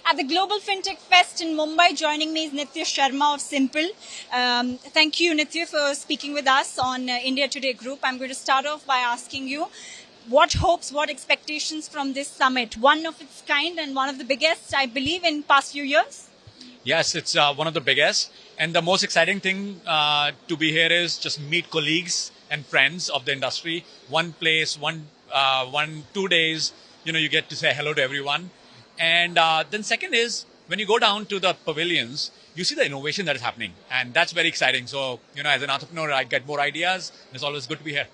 At the Global FinTech Fest in Mumbai, joining me is Nitya Sharma of Simpl. Thank you, Nitya, for speaking with us on India Today Group. I'm going to start off by asking you, what hopes, what expectations from this summit? One of its kind and one of the biggest, I believe, in past few years? Yes, it's one of the biggest. And the most exciting thing to be here is just meet colleagues and friends of the industry. One place, 2 days, you get to say hello to everyone. And then second is when you go down to the pavilions, you see the innovation that is happening. And that's very exciting. So, as an entrepreneur, I get more ideas. It's always good to be here.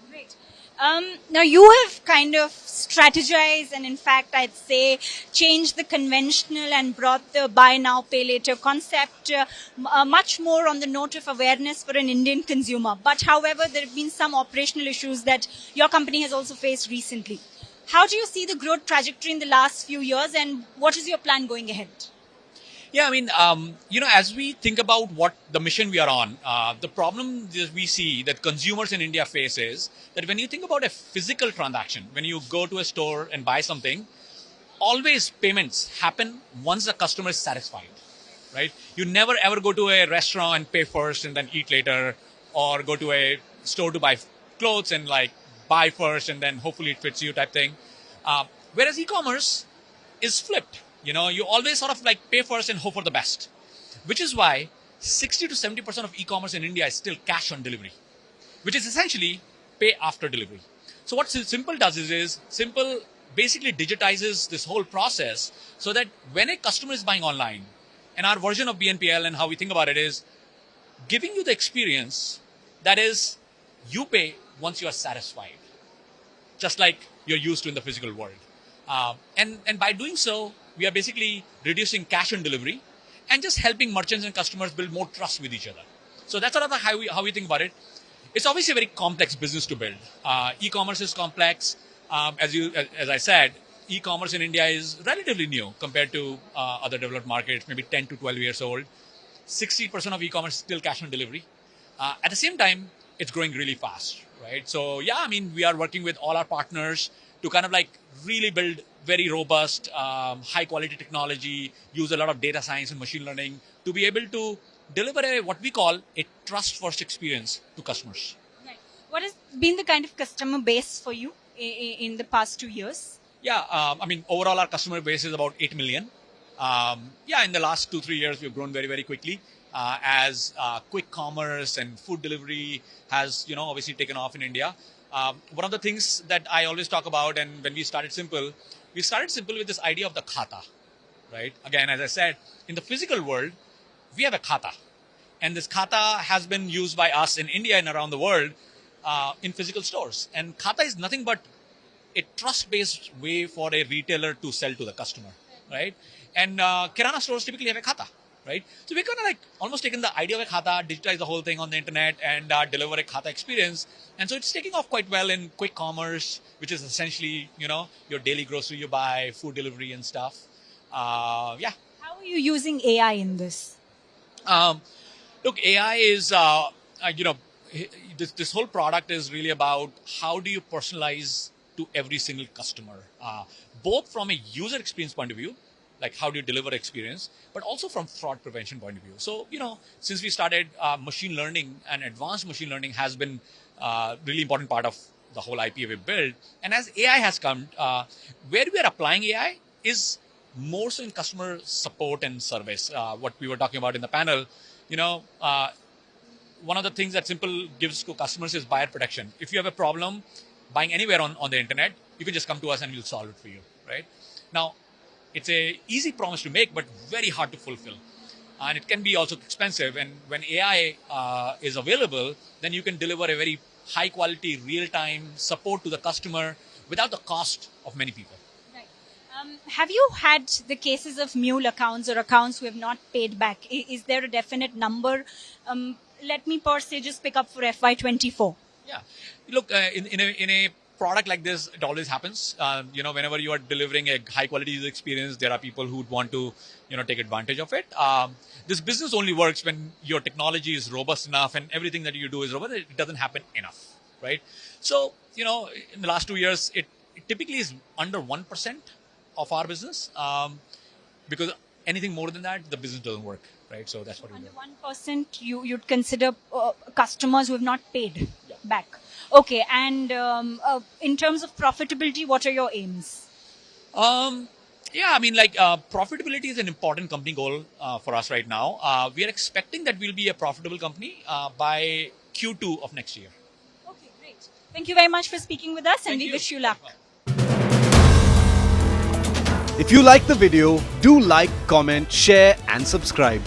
Great. Now, you have kind of strategized and, in fact, I'd say changed the conventional and brought the buy now, pay later concept much more on the note of awareness for an Indian consumer. But, however, there have been some operational issues that your company has also faced recently. How do you see the growth trajectory in the last few years, and what is your plan going ahead? Yeah, I mean, as we think about what the mission we are on, the problem that we see that consumers in India face is that when you think about a physical transaction, when you go to a store and buy something, always payments happen once the customer is satisfied, right? You never ever go to a restaurant and pay first and then eat later, or go to a store to buy clothes and buy first and then hopefully it fits you type thing. Whereas e-commerce is flipped. You always sort of pay first and hope for the best, which is why 60 to 70% of e-commerce in India is still cash on delivery, which is essentially pay after delivery. So what Simpl does is Simpl basically digitizes this whole process so that when a customer is buying online, and our version of BNPL and how we think about it is giving you the experience that is you pay once you are satisfied, just like you're used to in the physical world. And by doing so, we are basically reducing cash on delivery and just helping merchants and customers build more trust with each other. So that's sort of how we think about it. It's obviously a very complex business to build. E-commerce is complex. As I said, e-commerce in India is relatively new compared to other developed markets, maybe 10 to 12 years old. 60% of e-commerce is still cash on delivery. At the same time, it's growing really fast, right? So yeah, I mean, we are working with all our partners to kind of really build very robust, high quality technology, use a lot of data science and machine learning to be able to deliver what we call a trust first experience to customers. Right. What has been the kind of customer base for you in the past 2 years? Yeah, I mean, overall our customer base is about 8 million. In the last 2-3 years, we've grown very, very quickly as quick commerce and food delivery has, obviously taken off in India. One of the things that I always talk about, and when we started Simpl with this idea of the khata, right? Again, as I said, in the physical world, we have a khata. And this khata has been used by us in India and around the world in physical stores. And khata is nothing but a trust-based way for a retailer to sell to the customer, right? And kirana stores typically have a khata, right? So we're kind of almost taken the idea of a khata, digitize the whole thing on the internet and deliver a khata experience. And so it's taking off quite well in quick commerce, which is essentially, your daily grocery you buy, food delivery and stuff. How are you using AI in this? Look, AI is, this whole product is really about how do you personalize to every single customer, both from a user experience point of view, like how do you deliver experience, but also from fraud prevention point of view. So, since we started machine learning and advanced machine learning has been really important part of the whole IP we built. And as AI has come, where we are applying AI is more so in customer support and service. What we were talking about in the panel, one of the things that Simpl gives to customers is buyer protection. If you have a problem buying anywhere on the internet, you can just come to us and we'll solve it for you, right? Now, it's a easy promise to make, but very hard to fulfill. And it can be also expensive. And when AI is available, then you can deliver a very high quality, real-time support to the customer without the cost of many people. Right. Have you had the cases of mule accounts or accounts who have not paid back? Is there a definite number? Let me per se just pick up for FY24. Yeah. Look, in a product like this, it always happens. Whenever you are delivering a high quality user experience, there are people who would want to, take advantage of it. This business only works when your technology is robust enough and everything that you do is robust. It doesn't happen enough, right? So, in the last 2 years, it typically is under 1% of our business. because anything more than that, the business doesn't work, right? So that's what we do. Under 1%, you'd consider customers who have not paid back. Okay, and in terms of profitability, what are your aims? Yeah, I mean, profitability is an important company goal for us right now. We are expecting that we'll be a profitable company by Q2 of next year. Okay, great. Thank you very much for speaking with us, and Thank we you. wish you luck. If you like the video, do like, comment, share and subscribe.